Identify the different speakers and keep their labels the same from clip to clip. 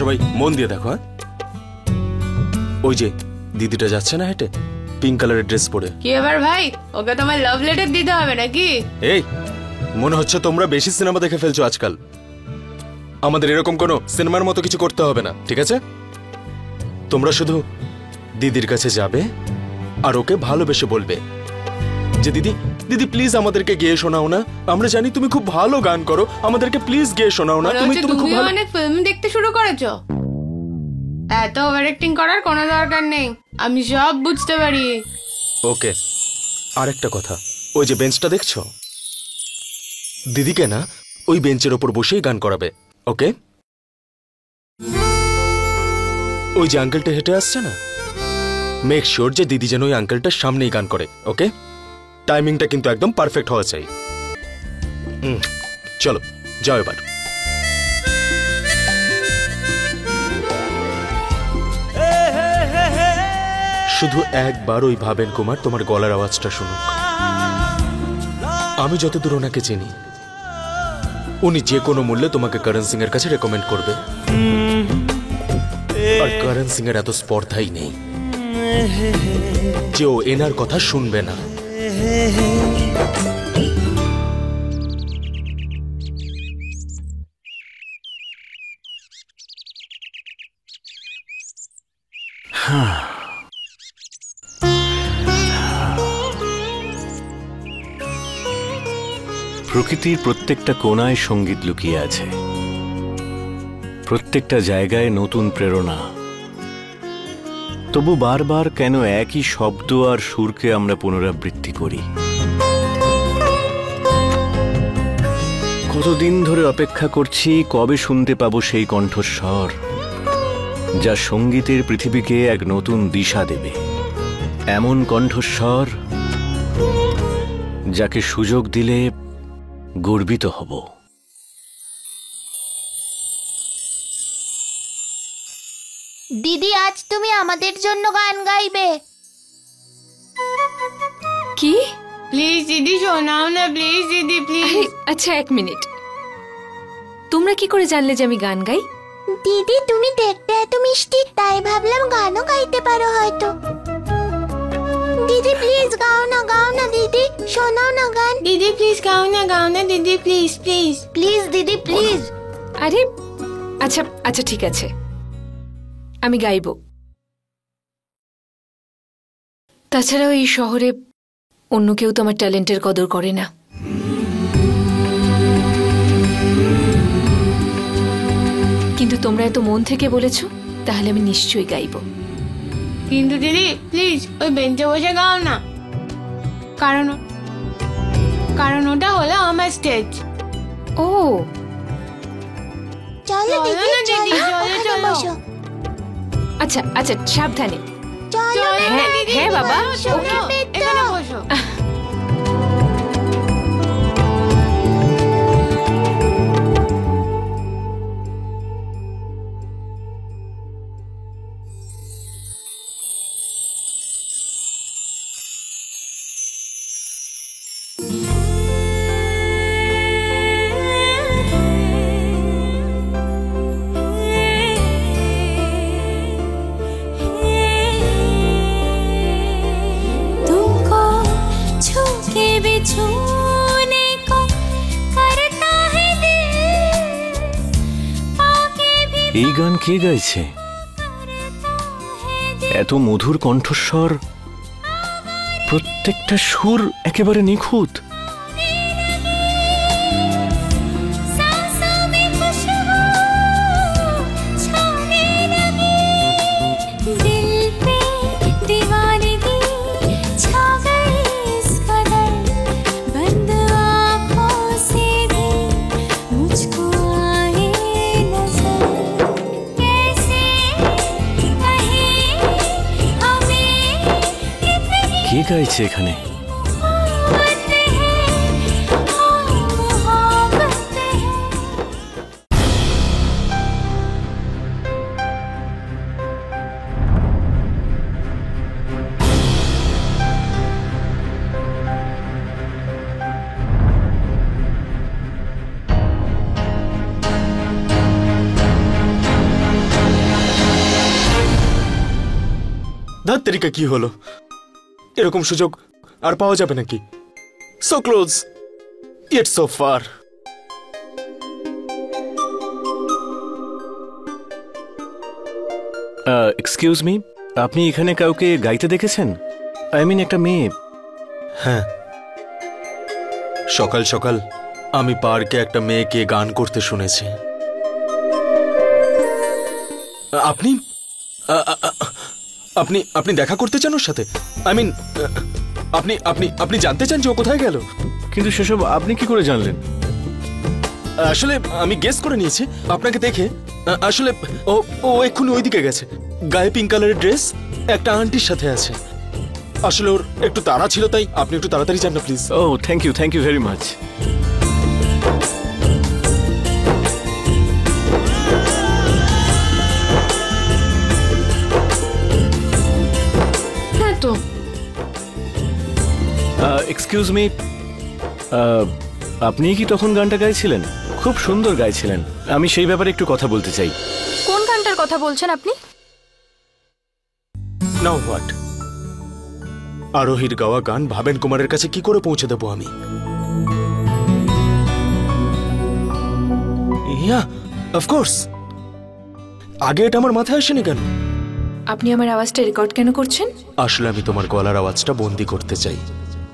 Speaker 1: সবাই মন দিয়ে দেখো। হ্যাঁ, ওই যে দিদিটা যাচ্ছে না হেঁটে, পিঙ্ক কালারের ড্রেস পরে।
Speaker 2: কি এবার ভাই, ওকে তোমার লাভ লেটার দিতে হবে নাকি?
Speaker 1: এই মনে হচ্ছে তোমরা বেশি সিনেমা দেখে ফেলছো আজকাল। আমাদের এরকম কোনো সিনেমার মতো কিছু করতে হবে না, ঠিক আছে? তোমরা শুধু দিদির কাছে যাবে আর ওকে ভালোবেসে বলবে যে দিদি দিদি প্লিজ আমাদেরকে গেয়ে শোনাও না, আমরা জানি তুমি খুব ভালো গান করো, আমাদেরকে প্লিজ গেয়ে শোনাও না। তুমি খুব ভালো
Speaker 2: অনেক ফিল্ম দেখতে শুরু করেছো, এত ওভার অ্যাক্টিং করার কোনো দরকার নেই, আমি সব বুঝতে পারি।
Speaker 1: ওকে, আরেকটা কথা, ওই যে বেঞ্চটা দেখছো, দিদিকে না ওই বেঞ্চের ওপর বসেই গান করাবে। ওকে, ওই যে আঙ্কেলটা হেঁটে আসছে না, মেক শিওর যে দিদি যেন ওই আঙ্কেলটার সামনেই গান করে। ওকে, টাইমিংটা কিন্তু একদম পারফেক্ট হওয়া চাই। চলো যাও এবার। শুধু একবার ওই ভাবেন কুমার তোমার গলার আওয়াজটা শুনুক। আমি যতদূর ওনাকে চিনি, উনি যে কোনো মূল্যে তোমাকে করণ সিং এর কাছে রেকমেন্ড করবে, আর করণ সিং এর এত স্পর্ধাই নেই যে ও এনার কথা শুনবে না।
Speaker 3: প্রকৃতির প্রত্যেকটা কোণায় সঙ্গীত লুকিয়ে আছে, প্রত্যেকটা জায়গায় নতুন প্রেরণা। তবু বারবার কেন একই শব্দ আর সুরকে আমরা পুনরাবৃত্তি করি? কতদিন ধরে অপেক্ষা করছি কবে শুনতে পাবো সেই কণ্ঠস্বর যা সঙ্গীতের পৃথিবীকে এক নতুন দিশা দেবে। এমন কণ্ঠস্বর যাকে সুযোগ দিলে গর্বিত হব।
Speaker 4: দিদি, আজ তুমি আমাদের জন্য গান গাইবে।
Speaker 5: কি?
Speaker 2: প্লিজ দিদি শোনাও না, প্লিজ দিদি প্লিজ।
Speaker 5: আচ্ছা এক মিনিট, তোমরা কি করে জানলে যে আমি গান গাই?
Speaker 4: দিদি তুমি দেখতে এত মিষ্টি, তাই ভাবলাম গানও গাইতে পারো হয়তো। দিদি প্লিজ গাও না দিদি, শোনাও না গান।
Speaker 2: দিদি প্লিজ গাও না দিদি, প্লিজ প্লিজ
Speaker 4: প্লিজ দিদি প্লিজ।
Speaker 5: আরে আচ্ছা আচ্ছা ঠিক আছে, আমি গাইব। তাছাড়াও এই শহরে অন্য কেউ তো আমার ট্যালেন্টের কদর করে না। কিন্তু তোমরা এত মন থেকে বলেছো, তাহলে আমি নিশ্চয়ই গাইব।
Speaker 2: কিন্তু দিদি প্লিজ ওই বেঞ্চে বসে গাও না, কারণ ওটা হলো আমার স্টেজ।
Speaker 5: ও
Speaker 4: চলো দিদি,
Speaker 2: চলো।
Speaker 5: আচ্ছা আচ্ছা, সাবধানে। হ্যাঁ বাবা,
Speaker 2: এখানে বসো।
Speaker 3: এই গান কে গাইছে? এত মধুর কণ্ঠস্বর, প্রত্যেকটা সুর একেবারে নিখুঁত। কে গাইছে এখানে?
Speaker 1: ধার তেরিকা কি হলো? এরকম সুযোগ আর পাওয়া যাবে নাকি? So close it so far.
Speaker 3: Excuse me, আপনি এখানে কাউকে গাইতে দেখেছেন? আই মিন একটা মেয়ে।
Speaker 1: হ্যাঁ, সকাল সকাল আমি পার্কে একটা মেয়েকে গান করতে শুনেছি। আপনি আপনি আপনি দেখা করতে চান ওর সাথে? আই মিন, আপনি আপনি আপনি জানতে চান যে ও কোথায় গেল?
Speaker 3: কিন্তু সেসব আপনি কি করে জানলেন?
Speaker 1: আসলে আমি গেস করে নিয়েছি আপনাকে দেখে। আসলে ও ও এক্ষুনি ওইদিকে গেছে, গায়ে পিঙ্ক কালারের ড্রেস, একটা আন্টির সাথে আছে। আসলে ওর একটু তাড়া ছিল, তাই আপনি একটু তাড়াতাড়ি যান না প্লিজ।
Speaker 3: ও থ্যাংক ইউ ভেরি মাচ।
Speaker 2: হ্যাঁ তো
Speaker 3: এক্সকিউজ মি, আপনি কি তখন গানটা গাইছিলেন? খুব সুন্দর গাইছিলেন। আমি সেই ব্যাপারে একটু কথা বলতে চাই।
Speaker 5: কোন গানটার কথা বলছেন আপনি?
Speaker 1: Now what? আরোহীর গাওয়া গান ভাবেন কুমারের কাছে কি করে পৌঁছে দেবো আমি? ইয়া অফকোর্স, আগে এটা আমার মাথায় আসেনি কেন?
Speaker 5: আপনি আমার আওয়াজটা রেকর্ড কেন করছেন?
Speaker 1: আসলে আমি তোমার গলার আওয়াজটা বন্দি করতে চাই,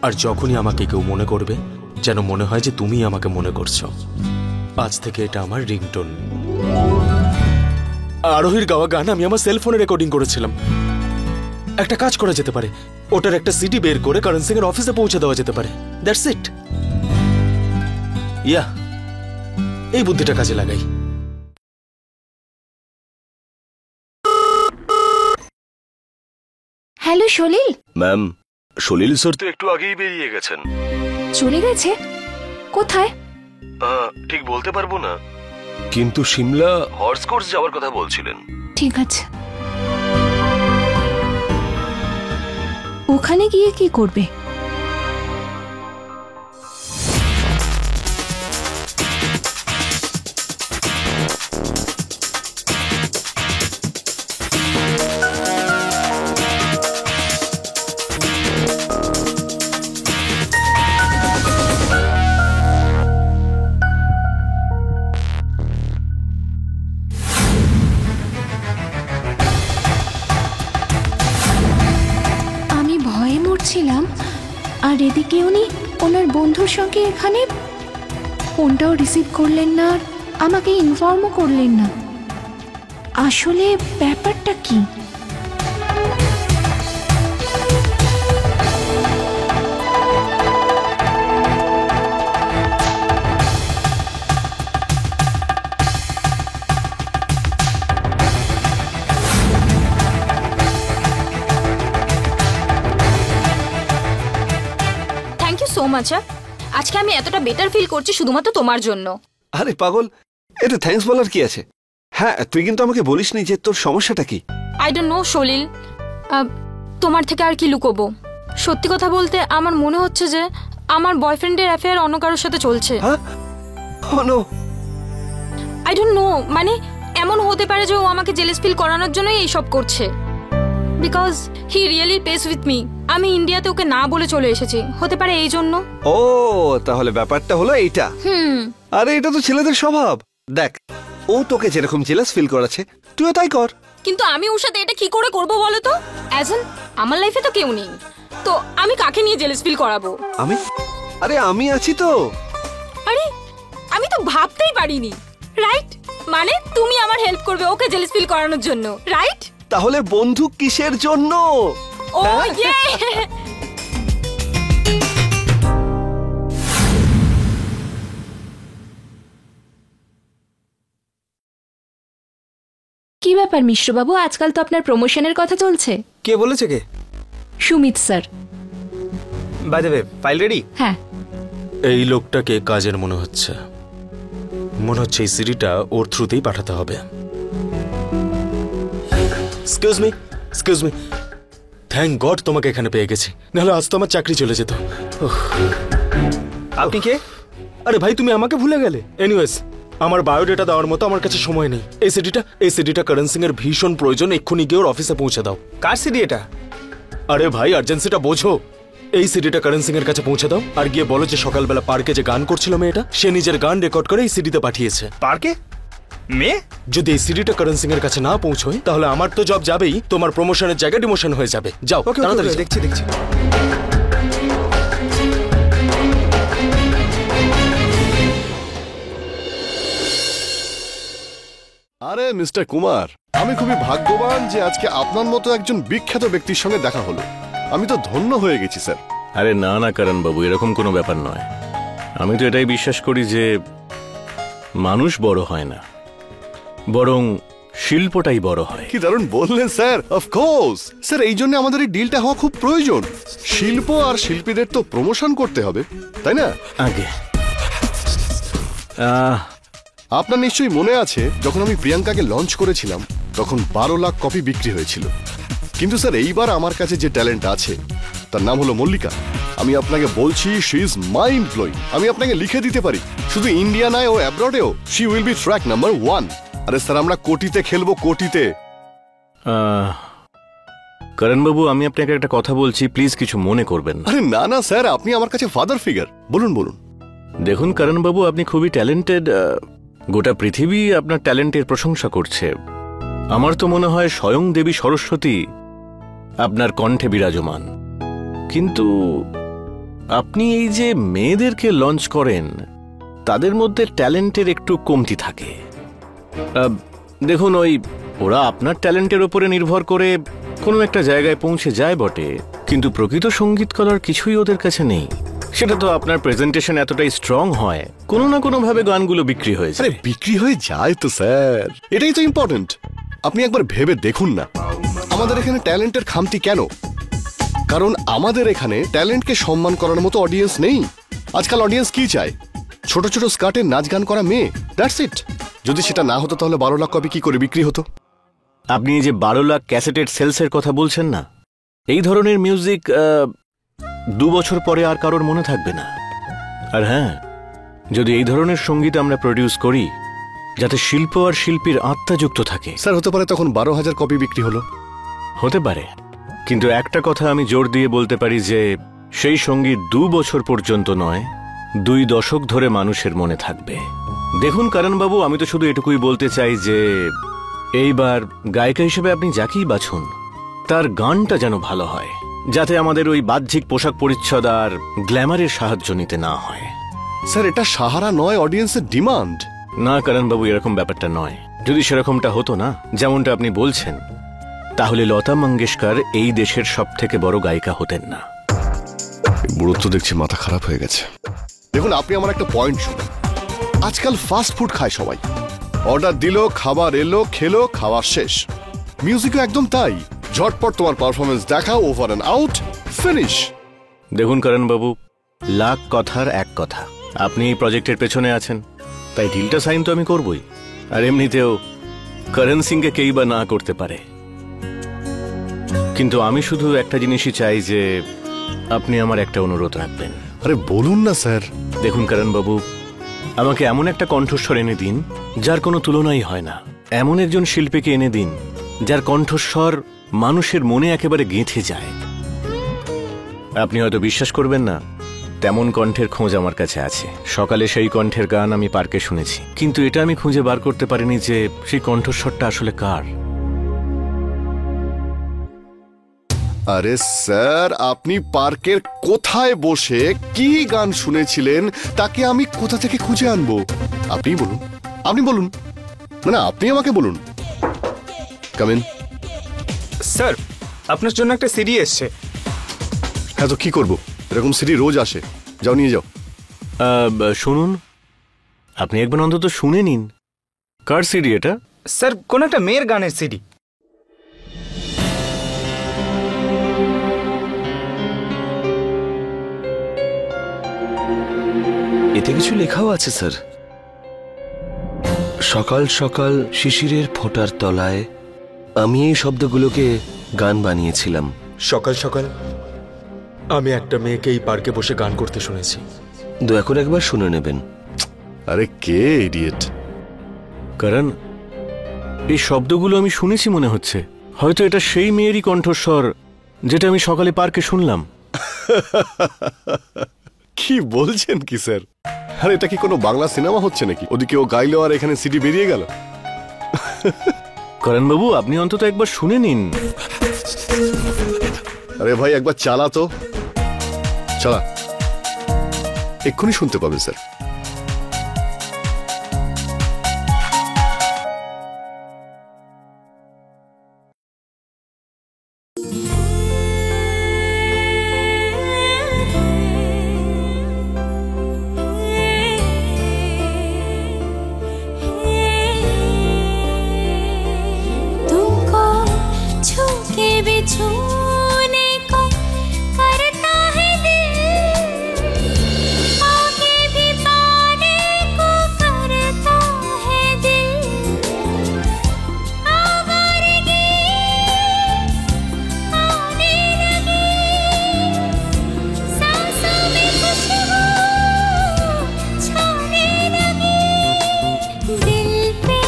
Speaker 1: আর যখনই আমাকে কেউ মনে করবে যেন মনে হয় যে তুমি আমাকে মনে করছো। আজ থেকে এটা আমার রিংটোন। আরোহীর গাওয়া গান আমি আমার সেলফোনে রেকর্ডিং করেছিলাম। একটা কাজ করা যেতে পারে, ওটার একটা সিডি বের করে করণ সিং এর অফিসে পৌঁছে দেওয়া যেতে পারে। That's it. ইয়া, এই বুদ্ধিটা কাজে লাগাই।
Speaker 4: হ্যালো সলিল।
Speaker 3: ম্যাম, সলিল স্যার তো একটু আগেই বেরিয়ে গেছেন।
Speaker 4: চলে গেছে? কোথায়?
Speaker 3: ঠিক বলতে পারবো না, কিন্তু সিমলা হর্স কোর্স যাওয়ার কথা বলছিলেন।
Speaker 4: ঠিক আছে। ওখানে গিয়ে কি করবে? আমি ভয়ে মরছিলাম, আর এদিকে উনি ওনার বন্ধুর সঙ্গে এখানে। ফোনটাও রিসিভ করলেন না, আর আমাকে ইনফর্মও করলেন না। আসলে ব্যাপারটা কি?
Speaker 5: Thank you so much. আজকে আমি এতটা বেটার ফিল করছি শুধুমাত্র তোমার জন্য।
Speaker 6: আরে পাগল, এটা থ্যাঙ্কস বলার কি আছে? হ্যাঁ, তুই কিন্তু আমাকে বলিসনি যে তোর সমস্যাটা কি।
Speaker 5: আই ডোন্ট নো সলিল, তোমার থেকে আর কি লুকোবো। সত্যি কথা বলতে আমার মনে হচ্ছে যে আমার বয়ফ্রেন্ডের অ্যাফেয়ার অন্য কারোর সাথে চলছে।
Speaker 6: হ্যাঁ? ও নো।
Speaker 5: আই ডোন্ট নো, মানে এমন হতে পারে যে ও আমাকে জেলাস ফিল করানোর জন্যই এইসব করছে। Because he really pace with me. আমি ইন্ডিয়াতে ওকে না বলে চলে এসেছি, হতে পারে এই জন্য।
Speaker 6: ও, তাহলে ব্যাপারটা হলো এইটা।
Speaker 5: হুম।
Speaker 6: আরে এটা তো ছেলেদের স্বভাব। দেখ, ও তোকে যেরকম জেলাস ফিল করাচ্ছে তুইও তাই কর।
Speaker 5: কিন্তু আমি ওর সাথে এটা কি করে করবো বলো তো? অ্যাজ এন আমার লাইফে তো কেউ নেই, তো আমি কাকে নিয়ে জেলাস ফিল করাবো?
Speaker 6: আরে আমি আছি তো।
Speaker 5: আরে আমি তো ভাবতেই পারিনি। রাইট, মানে তুমি আমার হেল্প করবে ওকে জেলাস ফিল করানোর জন্য, রাইট?
Speaker 6: তাহলে বন্ধু কিসের জন্য?
Speaker 5: ও ইয়ে।
Speaker 7: কি ব্যাপার মিশ্রবাবু, আজকাল তো আপনার প্রমোশনের কথা চলছে।
Speaker 8: কে বলেছে? কে?
Speaker 7: Sumit sir.
Speaker 8: By the way, file ready?
Speaker 7: হ্যাঁ।
Speaker 1: এই লোকটাকে কাজের মনে হচ্ছে এই সিডিটা ওর থ্রুতেই পাঠাতে হবে। এক্সকিউজ মি, থ্যাংক গড তোমাকে এখানে পেয়ে গেছি, নাহলে আজ তো আমার চাকরি চলে যেত।
Speaker 8: আপনি কে?
Speaker 1: আরে ভাই, তুমি আমাকে ভুলে গেলে? এনিওয়েজ, আমার বায়োডেটা দেওয়ার মতো আমার কাছে সময় নেই। এই সিডিটা করণ সিং এর ভীষণ প্রয়োজন, এক্ষুনি গিয়ে ওর অফিসে পৌঁছে দাও।
Speaker 8: কার সিডি এটা?
Speaker 1: আরে ভাই, আর্জেন্সিটা বোঝো। এই সিডিটা করণ সিং এর কাছে পৌঁছে দাও, আর গিয়ে বলো যে সকালবেলা পার্কে যে গান করছিল মেয়েটা, সে নিজের গান রেকর্ড করে এই সিডিতে পাঠিয়েছে।
Speaker 8: পার্কে? মেয়ে?
Speaker 1: যদি এই সিডিটা করণ সিং এর কাছে না পৌঁছয় তাহলে আমার তো জব যাবেই, তোমার প্রমোশনের জায়গা ডিমোশন হয়ে যাবে। যাও
Speaker 8: ওকে
Speaker 1: তাড়াতাড়ি যাও।
Speaker 8: দেখছি।
Speaker 9: আরে মিস্টার কুমার, আমি খুবই ভাগ্যবান যে আজকে আপনার মতো একজন বিখ্যাত ব্যক্তির সঙ্গে দেখা হলো। আমি তো ধন্য হয়ে গেছি স্যার।
Speaker 3: আরে না না করণ বাবু, এরকম কোনো ব্যাপার নয়। আমি তো এটাই বিশ্বাস করি যে মানুষ বড় হয় না, বরং শিল্পটাই বড় হয়।
Speaker 9: কি দারুণ বললেন স্যার। অফকোর্স স্যার, এই জন্য আমাদের এই ডিলটা হওয়া খুব প্রয়োজন। শিল্প আর শিল্পীদের তো প্রমোশন করতে হবে, তাই না?
Speaker 3: আগে
Speaker 9: আপনার নিশ্চয়ই মনে আছে যখন আমি প্রিয়াঙ্কাকে লঞ্চ করেছিলাম তখন 12 লাখ কপি বিক্রি হয়েছিল। কিন্তু স্যার এইবার আমার কাছে যে ট্যালেন্ট আছে তার নাম হলো মল্লিকা। আমি আপনাকে বলছি, শি ইজ মাইন্ড ব্লোয়িং। আমি আপনাকে লিখে দিতে পারি, শুধু ইন্ডিয়া নয়, ও অ্যাব্রডেও she will be track number 1। আরে স্যার, আমরা কোটিতে খেলবো, কোটিতে।
Speaker 3: করণ বাবু, আমি আপনাকে একটা কথা বলছি, প্লিজ কিছু মনে করবেন না।
Speaker 9: আরে না না স্যার, আপনি আমার কাছে ফাদার ফিগার। বলুন।
Speaker 3: দেখুন করণ বাবু, আপনি খুবই ট্যালেন্টেড। গোটা পৃথিবী আপনার ট্যালেন্টের প্রশংসা করছে। আমার তো মনে হয় স্বয়ং দেবী সরস্বতী আপনার কণ্ঠে বিরাজমান। কিন্তু আপনি এই যে মেয়েদেরকে লঞ্চ করেন, তাদের মধ্যে ট্যালেন্টের একটু কমতি থাকে। দেখুন, ওরা আপনার ট্যালেন্টের উপরে নির্ভর করে কোনো একটা জায়গায় পৌঁছে যায় বটে, কিন্তু প্রকৃত সঙ্গীত কলার কিছুই ওদের কাছে নেই। সেটা তো আপনার প্রেজেন্টেশন এতটাই স্ট্রং হয়, কোনো না কোনো ভাবে গানগুলো বিক্রি হয়ে যায়।
Speaker 9: আরে বিক্রি হয়ে যায় তো স্যার, এটাই তো ইম্পর্টেন্ট। আপনি একবার ভেবে দেখুন না, আমাদের এখানে ট্যালেন্টের খামতি কেন? কারণ আমাদের এখানে ট্যালেন্টকে সম্মান করার মতো অডিয়েন্স নেই। আজকাল অডিয়েন্স কি চায়? ছোট ছোট স্কার্টে নাচ গান করা মেয়ে, দ্যাটস ইট। যদি সেটা না হতো তাহলে 12 লাখ কপি কি করে বিক্রি হতো?
Speaker 3: আপনি এই যে 12 লাখ ক্যাসেটেড সেলসের কথা বলছেন না, এই ধরনের মিউজিক 2 বছর পরে আর কারোর মনে থাকবে না। আর হ্যাঁ, যদি এই ধরনের সঙ্গীত আমরা প্রডিউস করি যাতে শিল্প আর শিল্পীর আত্মা যুক্ত থাকে,
Speaker 9: স্যার হতে পারে তখন 12,000 কপি বিক্রি হলো।
Speaker 3: হতে পারে, কিন্তু একটা কথা আমি জোর দিয়ে বলতে পারি যে সেই সঙ্গীত 2 বছর পর্যন্ত নয়, 2 দশক ধরে মানুষের মনে থাকবে। দেখুন করণ বাবু, আমি তো শুধু এটুকুই বলতে চাই যে এইবার গায়িকা হিসেবে আপনি যাকেই বাছুন, তার গানটা যেন ভালো হয়, যাতে আমাদের ওই বাহ্যিক পোশাক পরিচ্ছদ আর গ্ল্যামারের সাহায্য নিতে না হয়।
Speaker 9: স্যার এটা সাহারা নয়, অডিয়েন্সের ডিমান্ড।
Speaker 3: না করণ বাবু, এরকম ব্যাপারটা নয়। যদি সেরকমটা হতো না, যেমনটা আপনি বলছেন, তাহলে লতা মঙ্গেশকর এই দেশের সবথেকে বড় গায়িকা হতেন না।
Speaker 9: বুড়ো তো দেখছি মাথা খারাপ হয়ে গেছে। দেখুন, আপনি আমার একটা পয়েন্ট শুনুন। আজকাল ফাস্ট ফুড খায় সবাই, অর্ডার দিল, খাবার এলো, খেলো, খাওয়া শেষ। মিউজিকও একদম তাই, ঝটপট তোমার পারফরমেন্স দেখাও, ওভার অ্যান্ড আউট, ফিনিশ।
Speaker 3: দেখুন করণ বাবু, লাখ কথার এক কথা, আপনি এই প্রজেক্টের পেছনে আছেন, তাই ডিলটা সাইন তো আমি করবই। আর এমনিতেও করণ সিংকে কেই বা না করতে পারে। কিন্তু আমি শুধু একটা জিনিসই চাই, যে আপনি আমার একটা অনুরোধ রাখবেন।
Speaker 9: আরে বলুন না স্যার।
Speaker 3: দেখুন করণ বাবু, আমাকে এমন একটা কণ্ঠস্বর এনে দিন যার কোনো তুলনাই হয় না। এমন একজন শিল্পীকে এনে দিন যার কণ্ঠস্বর মানুষের মনে একেবারে গেঁথে যায়। আপনি হয়তো বিশ্বাস করবেন না, তেমন কণ্ঠের খোঁজ আমার কাছে আছে। সকালে সেই কণ্ঠের গান আমি পার্কে শুনেছি, কিন্তু এটা আমি খুঁজে বার করতে পারিনি যে সেই কণ্ঠস্বরটা আসলে কার।
Speaker 9: আরে স্যার, আপনি পার্কের কোথায় বসে কি গান শুনেছিলেন তাকে আমি কোথা থেকে খুঁজে আনবো? আপনি বলুন, মানে আপনি আমাকে বলুন। Come in.
Speaker 8: স্যার, আপনার জন্য একটা সিডি এসছে।
Speaker 9: হ্যাঁ, তো কি করবো? এরকম সিডি রোজ আসে, যাও নিয়ে যাও।
Speaker 3: শুনুন, আপনি একবার অন্তত শুনে নিন। কার সিডি এটা?
Speaker 8: স্যার, কোন একটা মেয়ের গানের সিডি।
Speaker 6: এতে কিছু লেখাও আছে স্যার। সকাল সকাল শিশিরের ফোঁটার তলায় আমি এই শব্দগুলোকে গান বানিয়েছিলাম।
Speaker 1: সকাল সকাল আমি একটা মেয়েকে এই পার্কে বসে গান করতে শুনেছি।
Speaker 6: দয়া করে একবার শুনে নেবেন।
Speaker 9: আরে কে ইডিয়েট!
Speaker 3: কারণ এই শব্দগুলো আমি শুনেছি মনে হচ্ছে। হয়তো এটা সেই মেয়েরই কণ্ঠস্বর যেটা আমি সকালে পার্কে শুনলাম।
Speaker 9: কি বলছেন কি স্যার? আর এটা কি কোনো বাংলা সিনেমা হচ্ছে নাকি? ওদিকে ও গাইলো আর এখানে সিডি বেরিয়ে গেল।
Speaker 3: করণবাবু, আপনি অন্তত একবার শুনে নিন।
Speaker 9: আরে ভাই, একবার চালা তো, চালা, এক্ষুনি শুনতে পাবেন স্যার।
Speaker 10: तुमको छू के भी छूने को करता है दिल, आगे भी पाने को करता है दिल, आवारगी आने लगी, सांसों में खुशबू छाने लगी, दिल पे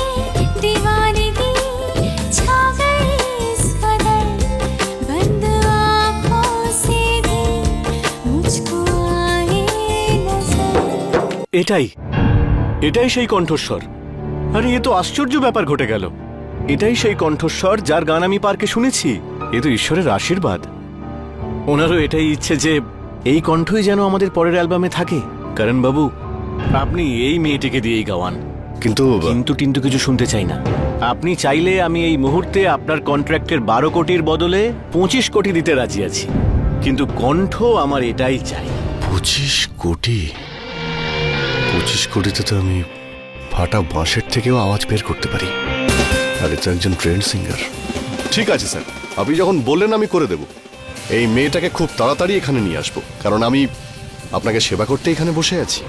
Speaker 10: दीवानगी छा गई इस कदर, बंद आँखों से भी मुझको आए नजर।
Speaker 3: এটাই এটাই সেই কণ্ঠস্বর। আরে এ তো আশ্চর্য ব্যাপার ঘটে গেল। এটাই সেই কণ্ঠস্বর যার গান আমি পার্কে শুনেছি। এ তো ঈশ্বরের আশীর্বাদ। ওনারও এটাই ইচ্ছে যে এই কণ্ঠই যেন আমাদের পরের অ্যালবামে থাকে। কারণ বাবু, আপনি এই মেয়েটিকে দিয়েই গাওয়ান।
Speaker 9: কিন্তু
Speaker 3: কিন্তু কিছু শুনতে চাই না। আপনি চাইলে আমি এই মুহূর্তে আপনার কন্ট্রাক্টের 12 কোটির বদলে 25 কোটি দিতে রাজি আছি, কিন্তু কণ্ঠ আমার এটাই চাই।
Speaker 9: 25 কোটি? 25 কোটিতে তো আমি ফাটা বাঁশের থেকেও আওয়াজ বের করতে পারি, আর এটা একজন ট্রেন্ড সিঙ্গার। ঠিক আছে স্যার, আপনি যখন বললেন আমি করে দেব। এই মেয়েটাকে খুব তাড়াতাড়ি এখানে নিয়ে আসবো, কারণ আমি আপনাকে সেবা করতে এখানে বসে আছি।